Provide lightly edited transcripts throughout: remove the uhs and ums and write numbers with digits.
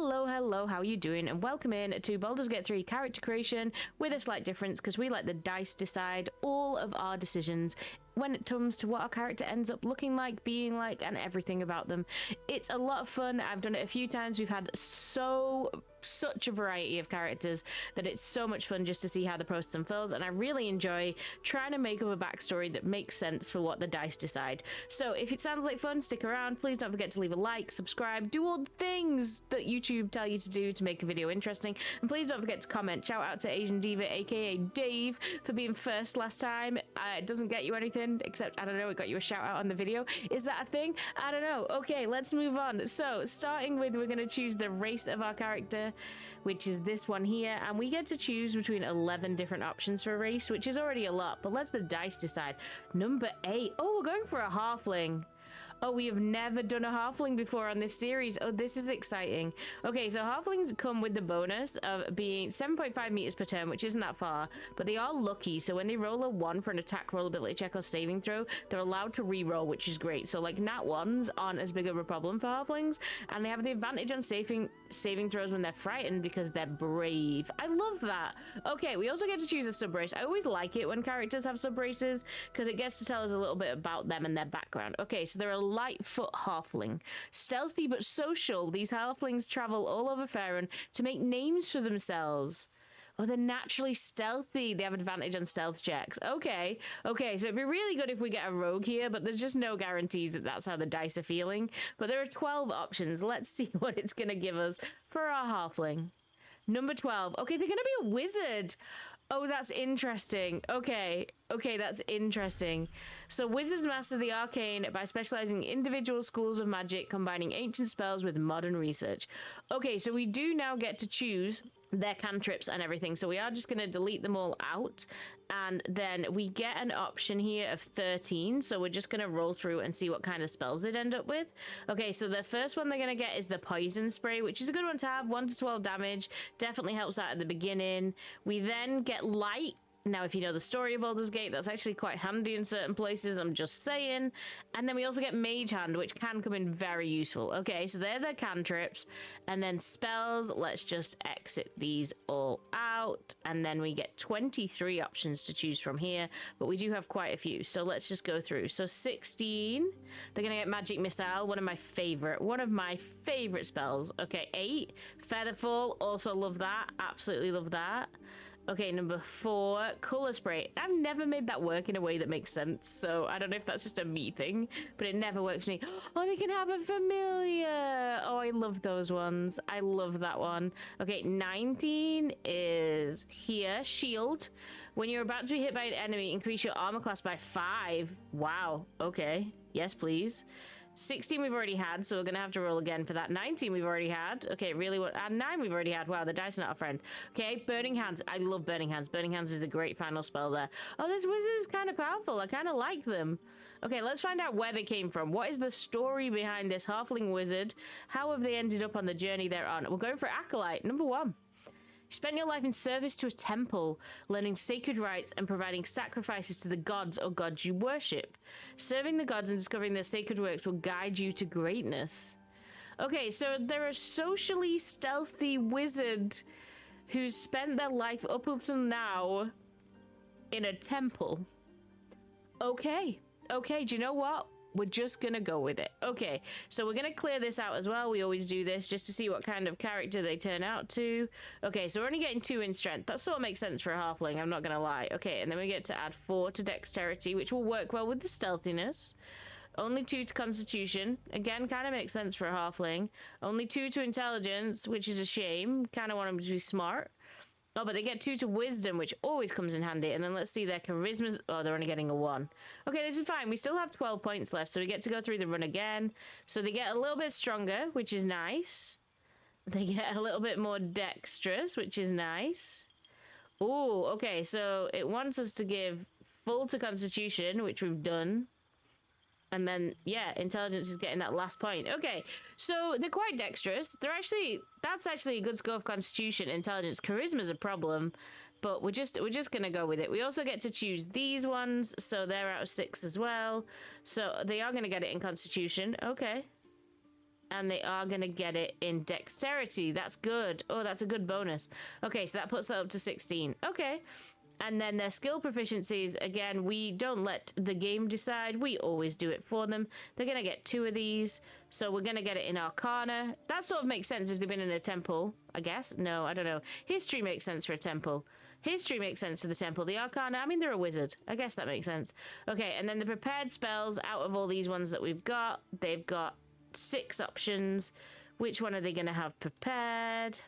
Hello, how are you doing? And welcome in to Baldur's Gate 3 character creation with a slight difference because we let the dice decide all of our decisions when it comes to what our character ends up looking like, being like, and everything about them. It's a lot of fun. I've done it a few times. We've had such a variety of characters that it's so much fun just to see how the process unfolds, and I really enjoy trying to make up a backstory that makes sense for what the dice decide. So if it sounds like fun, stick around. Please don't forget to leave a like, subscribe, do all the things that YouTube tell you to do to make a video interesting, and please don't forget to comment. Shout out to Asian Diva aka Dave for being first last time. It doesn't get you anything except, I don't know, it got you a shout out on the video. Is that a thing? I don't know. Okay, let's move on. So starting with, we're going to choose the race of our character, which is this one here, and we get to choose between 11 different options for a race, which is already a lot, but let's the dice decide. Number 8. Oh, we're going for a halfling. Oh, we have never done a halfling before on this series. Oh, this is exciting. Okay, so halflings come with the bonus of being 7.5 meters per turn, which isn't that far, but they are lucky. So when they roll a 1 for an attack, roll, ability check, or saving throw, they're allowed to re-roll, which is great. So like nat 1s aren't as big of a problem for halflings, and they have the advantage on saving throws when they're frightened because they're brave. I love that. Okay, we also get to choose a sub race. I always like it when characters have sub races because it gets to tell us a little bit about them and their background. Okay, so they're a Lightfoot halfling. Stealthy but social, these halflings travel all over Faerun to make names for themselves. Oh, they're naturally stealthy. They have advantage on stealth checks. Okay, so it'd be really good if we get a rogue here, but there's just no guarantees that that's how the dice are feeling. But there are 12 options. Let's see what it's going to give us for our halfling. Number 12. Okay, they're going to be a wizard. Oh, that's interesting. Okay, that's interesting. So wizards master the arcane by specializing in individual schools of magic, combining ancient spells with modern research. Okay, so we do now get to choose their cantrips and everything. So we are just going to delete them all out. And then we get an option here of 13. So we're just going to roll through and see what kind of spells they'd end up with. Okay, so the first one they're going to get is the poison spray, which is a good one to have. 1 to 12 damage. Definitely helps out at the beginning. We then get light. Now, if you know the story of Baldur's Gate, that's actually quite handy in certain places, I'm just saying. And then we also get Mage Hand, which can come in very useful. Okay, so they're the cantrips. And then spells, let's just exit these all out. And then we get 23 options to choose from here, but we do have quite a few. So let's just go through. So 16, they're going to get Magic Missile, one of my favorite spells. Okay, 8, Featherfall, also love that, absolutely love that. Okay, number 4, color spray. I've never made that work in a way that makes sense, so I don't know if that's just a me thing, but it never works for me. Oh, they can have a familiar. Oh, I love those ones. I love that one. Okay, 19 is here, shield. When you're about to be hit by an enemy, increase your armor class by 5. Wow, okay. Yes, please. 16 we've already had, so we're gonna have to roll again for that. 19 we've already had. Okay, really what? And 9 we've already had. Wow, the dice are not a friend. Okay, Burning Hands. I love Burning Hands. Burning Hands is a great final spell there. Oh, this wizard is kind of powerful. I kind of like them. Okay, let's find out where they came from. What is the story behind this halfling wizard? How have they ended up on the journey they're on? We're going for Acolyte, number 1. You spent your life in service to a temple, learning sacred rites and providing sacrifices to the gods or gods you worship. Serving the gods and discovering their sacred works will guide you to greatness. Okay, so they're a socially stealthy wizard who's spent their life up until now in a temple. Okay, do you know what? We're just gonna go with it. Okay, so we're gonna clear this out as well. We always do this just to see what kind of character they turn out to. Okay, so we're only getting 2 in strength. That sort of makes sense for a halfling, I'm not gonna lie. Okay, and then we get to add 4 to dexterity, which will work well with the stealthiness. Only 2 to constitution. Again, kind of makes sense for a halfling. Only 2 to intelligence, which is a shame. Kind of want them to be smart. Oh, but they get 2 to wisdom, which always comes in handy. And then let's see their charisma. Oh, they're only getting a 1. Okay, this is fine. We still have 12 points left, so we get to go through the run again. So they get a little bit stronger, which is nice. They get a little bit more dexterous, which is nice. Oh, okay, so it wants us to give full to constitution, which we've done. And then, yeah, intelligence is getting that last point. Okay, so they're quite dexterous. That's actually a good score of constitution. Intelligence, charisma is a problem, but we're just gonna go with it. We also get to choose these ones, so they're out of 6 as well. So they are gonna get it in constitution. Okay. And they are going to get it in dexterity. That's good. Oh, that's a good bonus. Okay, so that puts that up to 16. Okay. And then their skill proficiencies, again, we don't let the game decide. We always do it for them. They're going to get 2 of these. So we're going to get it in Arcana. That sort of makes sense if they've been in a temple, I guess. No, I don't know. History makes sense for a temple. History makes sense for the temple. The Arcana, I mean, they're a wizard. I guess that makes sense. Okay, and then the prepared spells, out of all these ones that we've got, they've got 6 options. Which one are they going to have prepared?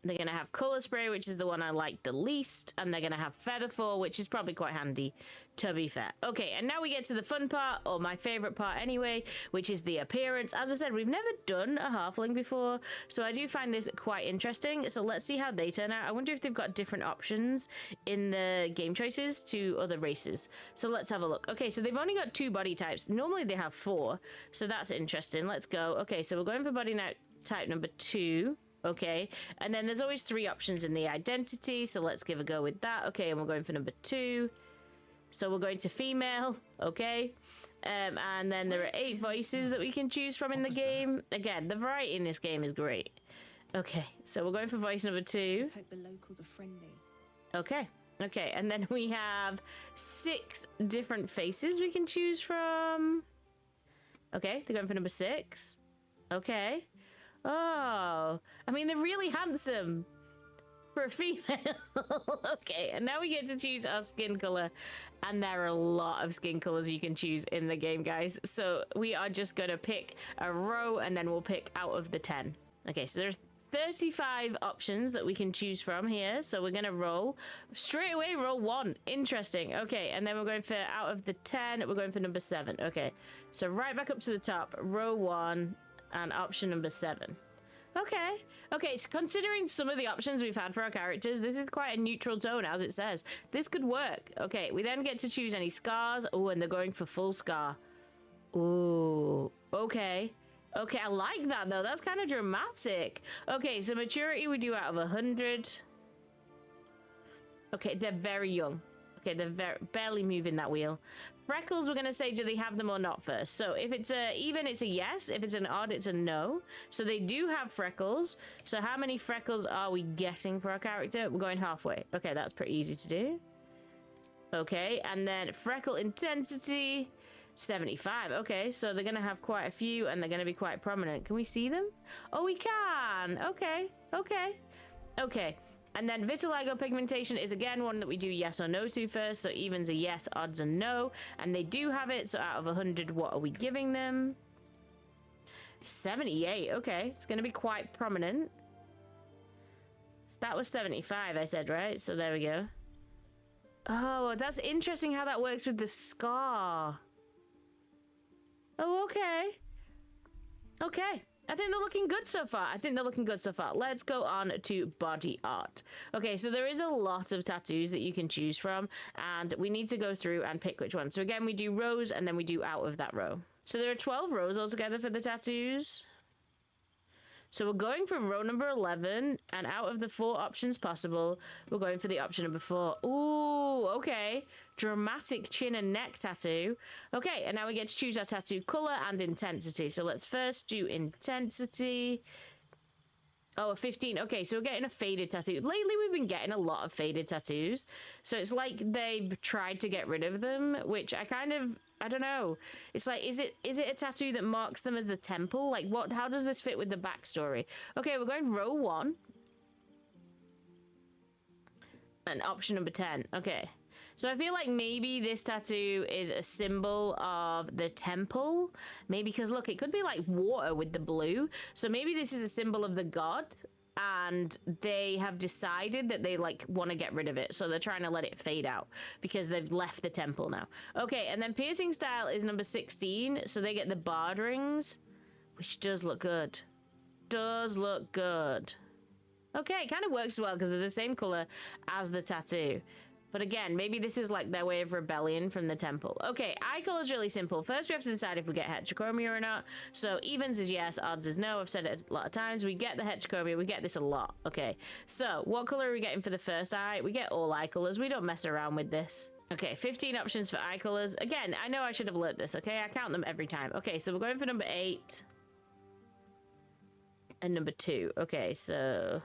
They're going to have Colour Spray, which is the one I like the least. And they're going to have Featherfall, which is probably quite handy, to be fair. Okay, and now we get to the fun part, or my favourite part anyway, which is the appearance. As I said, we've never done a halfling before, so I do find this quite interesting. So let's see how they turn out. I wonder if they've got different options in the game choices to other races. So let's have a look. Okay, so they've only got 2 body types. Normally they have 4, so that's interesting. Let's go. Okay, so we're going for body type number 2. Okay, and then there's always 3 options in the identity, so let's give a go with that. Okay, and we're going for number 2. So we're going to female, okay. And then there are 8 voices that we can choose from in the game. Again, the variety in this game is great. Okay, so we're going for voice number 2. Let's hope the locals are friendly. Okay, okay, and then we have 6 different faces we can choose from. Okay, they're going for number 6. Okay. Oh, I mean, they're really handsome for a female. Okay, and now we get to choose our skin color. And there are a lot of skin colors you can choose in the game, guys. So we are just going to pick a row and then we'll pick out of the 10. Okay, so there's 35 options that we can choose from here. So we're going to roll straight away, roll 1. Interesting. Okay, and then we're going for out of the 10, we're going for number 7. Okay, so right back up to the top, row 1. And option number 7. Okay. Okay, so considering some of the options we've had for our characters, this is quite a neutral tone, as it says. This could work. Okay, we then get to choose any scars. Oh, and they're going for full scar. Ooh, okay. Okay, I like that, though. That's kind of dramatic. Okay, so maturity we do out of 100. Okay, they're very young. Okay, they're barely moving that wheel. Freckles, we're going to say, do they have them or not first? So if it's a even, it's a yes. If it's an odd, it's a no. So they do have freckles. So how many freckles are we getting for our character? We're going halfway. Okay, that's pretty easy to do. Okay, and then freckle intensity, 75. Okay, so they're going to have quite a few and they're going to be quite prominent. Can we see them? Oh, we can. Okay, okay, okay. And then vitiligo pigmentation is again one that we do yes or no to first. So even's a yes, odds a no. And they do have it. So out of 100, what are we giving them? 78. Okay, it's going to be quite prominent. So that was 75, I said, right? So there we go. Oh, that's interesting how that works with the scar. Oh, okay. Okay. I think they're looking good so far. I think they're looking good so far. Let's go on to body art. Okay, so there is a lot of tattoos that you can choose from, and we need to go through and pick which one. So again, we do rows, and then we do out of that row. So there are 12 rows altogether for the tattoos. So we're going for row number 11, and out of the 4 options possible, we're going for the option number 4. Ooh, okay. Dramatic chin and neck tattoo. Okay, and now we get to choose our tattoo color and intensity. So let's first do intensity. Oh, a 15. Okay, so we're getting a faded tattoo. Lately, we've been getting a lot of faded tattoos. So it's like they've tried to get rid of them, which I kind of... I don't know. It's like, is it a tattoo that marks them as the temple? Like, what? How does this fit with the backstory? Okay, we're going row 1. And option number 10. Okay. So I feel like maybe this tattoo is a symbol of the temple. Maybe because, look, it could be like water with the blue. So maybe this is a symbol of the god. And they have decided that they like want to get rid of it, so they're trying to let it fade out because they've left the temple now. Okay, and then piercing style is number 16, so they get the barred rings, which does look good. Does look good. Okay, it kind of works well because they're the same color as the tattoo. But again, maybe this is like their way of rebellion from the temple. Okay, eye color is really simple. First, we have to decide if we get heterochromia or not. So evens is yes, odds is no. I've said it a lot of times. We get the heterochromia. We get this a lot. Okay, so what color are we getting for the first eye? We get all eye colors. We don't mess around with this. Okay, 15 options for eye colors. Again, I know I should have learned this, okay? I count them every time. Okay, so we're going for number 8. and number 2. Okay, so...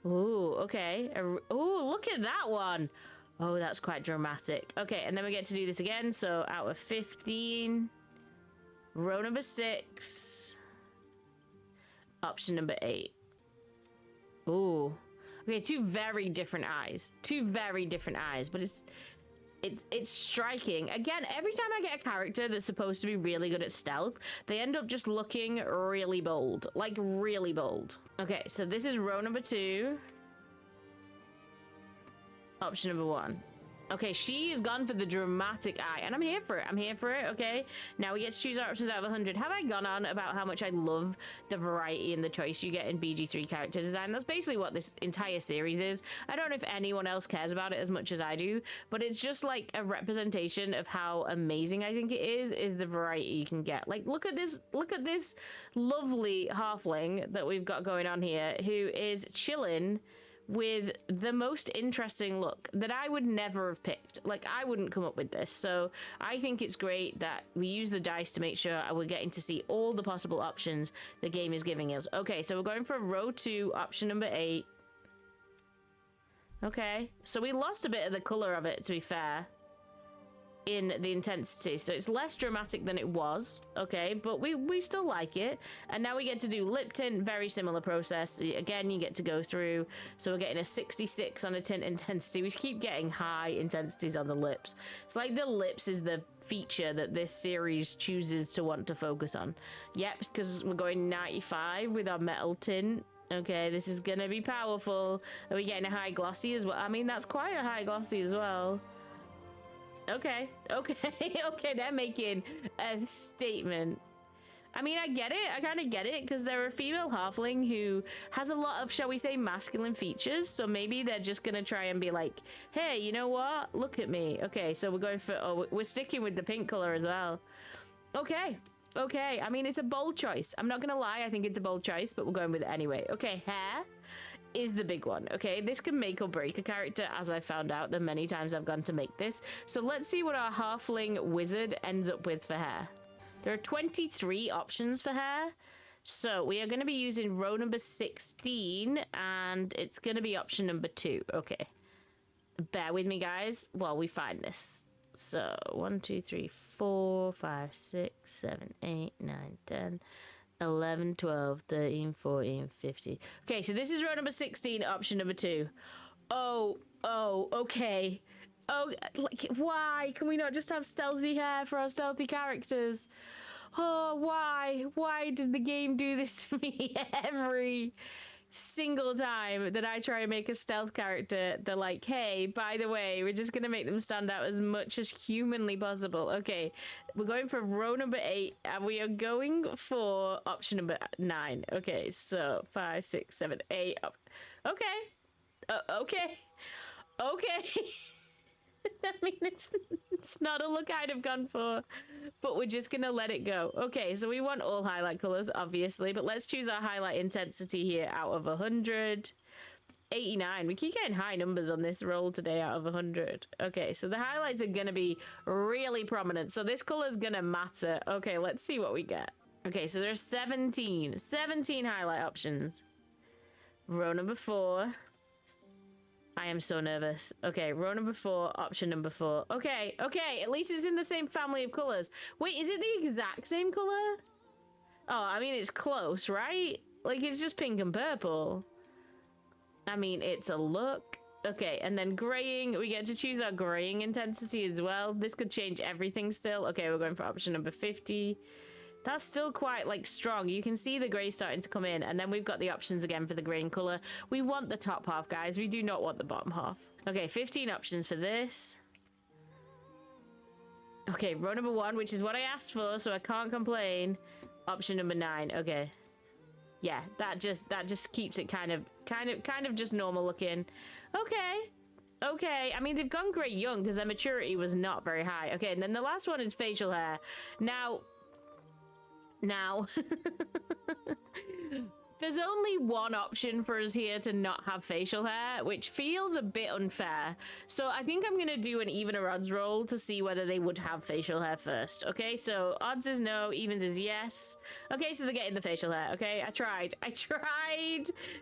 Ooh, okay. Ooh, look at that one. Oh, that's quite dramatic. Okay, and then we get to do this again. So out of 15, row number 6, option number 8. Ooh. Okay, 2 very different eyes. 2 very different eyes, but it's striking. Again, every time I get a character that's supposed to be really good at stealth, they end up just looking really bold. Like, really bold. Okay, so this is row number 2. Option number 1. Okay, she has gone for the dramatic eye, and I'm here for it. I'm here for it, okay? Now we get to choose our options out of 100. Have I gone on about how much I love the variety and the choice you get in BG3 character design? That's basically what this entire series is. I don't know if anyone else cares about it as much as I do, but it's just like a representation of how amazing I think it is the variety you can get. Like, look at this lovely halfling that we've got going on here who is chilling with the most interesting look that I would never have picked. Like, I wouldn't come up with this. So I think it's great that we use the dice to make sure we're getting to see all the possible options the game is giving us. Okay, so we're going for row 2, option number 8. Okay, so we lost a bit of the color of it, to be fair, in the intensity, so it's less dramatic than it was. Okay, but we still like it. And now we get to do lip tint, very similar process. Again, you get to go through, so we're getting a 66 on a tint intensity. We keep getting high intensities on the lips. It's like the lips is the feature that this series chooses to want to focus on. Yep, because we're going 95 with our metal tint. Okay, this is gonna be powerful. Are we getting a high glossy as well? I mean, that's quite a high glossy as well. Okay, okay, they're making a statement. I mean, I get it. I kind of get it, because they're a female halfling who has a lot of, shall we say, masculine features. So maybe they're just going to try and be like, hey, you know what? Look at me. Okay, so we're going for, oh, we're sticking with the pink color as well. Okay, okay. I mean, it's a bold choice. I'm not going to lie. I think it's a bold choice, but we're going with it anyway. Okay, hair is the big one. Okay, this can make or break a character, as I found out the many times I've gone to make this. So let's see what our halfling wizard ends up with for hair. There are 23 options for hair, so we are going to be using row number 16, and it's going to be option number 2. Okay, bear with me, guys, while we find this. So 1 2 3 4 5 6 7 8 9 10 11, 12, 13, 14, 15. Okay, so this is row number 16, option number 2. Oh, okay. Oh, like, why can we not just have stealthy hair for our stealthy characters? Oh, why? Why did the game do this to me every single time that I try and make a stealth character? They're like, hey, by the way, we're just gonna make them stand out as much as humanly possible. Okay, we're going for row number 8, and we are going for option number 9. Okay, so 5 6 7 8. Okay, okay. I mean, it's not a look I'd have gone for, but we're just gonna let it go. Okay, so we want all highlight colors, obviously, but let's choose our highlight intensity here out of 100. 89. We keep getting high numbers on this roll today out of 100. Okay, so the highlights are gonna be really prominent, so this color is gonna matter. Okay, let's see what we get. Okay, so there's 17 highlight options. Row number 4. I am so nervous. Okay, row number 4, option number 4. Okay, at least it's in the same family of colors. Wait, is it the exact same color? Oh, I mean, it's close, right? Like, it's just pink and purple. I mean, it's a look. Okay, and then graying. We get to choose our graying intensity as well. This could change everything still. Okay, we're going for option number 50. That's still quite, like, strong. You can see the gray starting to come in, and then we've got the options again for the green color. We want the top half, guys. We do not want the bottom half. Okay, 15 options for this. Okay, row number 1, which is what I asked for, so I can't complain. Option number 9. Okay. Yeah, that just keeps it kind of just normal looking. Okay. I mean, they've gone gray young because their maturity was not very high. Okay, and then the last one is facial hair. Now There's only one option for us here to not have facial hair, which feels a bit unfair. So I think I'm going to do an even or odds roll to see whether they would have facial hair first. Okay, so odds is no, evens is yes. Okay, so they're getting the facial hair. Okay, I tried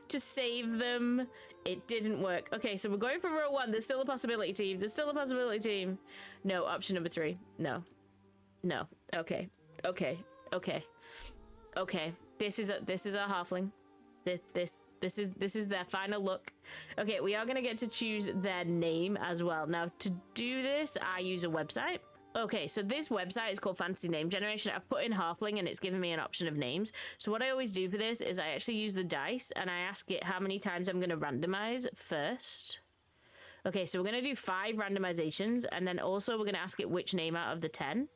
to save them. It didn't work. Okay, so we're going for row 1. There's still a possibility, team. There's still a possibility, team. No, option number 3. No. No. Okay. Okay. Okay. Okay. This is our halfling. This is their final look. Okay, we are gonna get to choose their name as well. Now, to do this, I use a website. Okay, so this website is called Fantasy Name Generation. I've put in halfling and it's given me an option of names. So what I always do for this is I actually use the dice and I ask it how many times I'm gonna randomize first. Okay, so we're gonna do 5 randomizations, and then also we're gonna ask it which name out of the 10.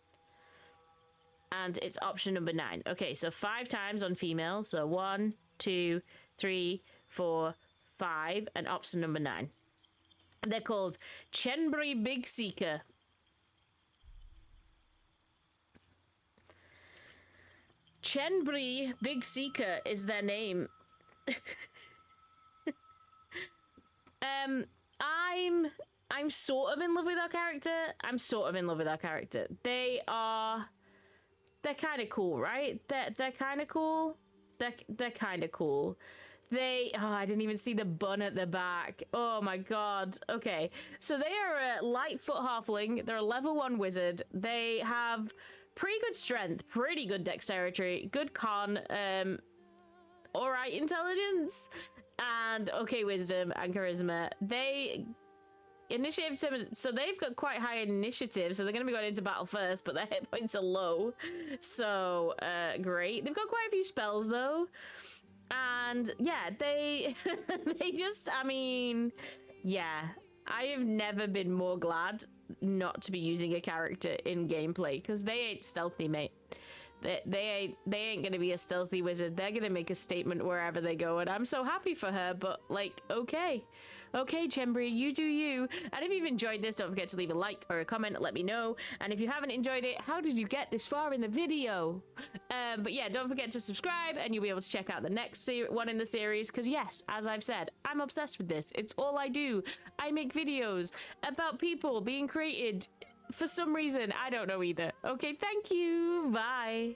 And it's option number 9. Okay, so 5 times on female. So 1, 2, 3, 4, 5, and option number 9. They're called Chenbrix Bigseeker. Chenbrix Bigseeker is their name. I'm sort of in love with our character. They're kind of cool, right? They're kind of cool. They're kind of cool. I didn't even see the bun at the back. Oh my god. Okay, so they are a Lightfoot halfling. They're a level 1 wizard. They have pretty good strength, pretty good dexterity, good con, all right intelligence, and okay wisdom and charisma. Initiative, so they've got quite high initiative, so they're going to be going into battle first, but their hit points are low, so great. They've got quite a few spells though, and yeah, they just, I mean, yeah, I have never been more glad not to be using a character in gameplay, because they ain't stealthy, mate. They ain't gonna be a stealthy wizard. They're gonna make a statement wherever they go, and I'm so happy for her. But like, okay, Chenbrix, you do you. And if you've enjoyed this, don't forget to leave a like or a comment. Let me know. And if you haven't enjoyed it, how did you get this far in the video? But yeah, don't forget to subscribe, and you'll be able to check out the next one in the series. Because yes, as I've said, I'm obsessed with this. It's all I do. I make videos about people being created. For some reason, I don't know either. Okay, thank you. Bye.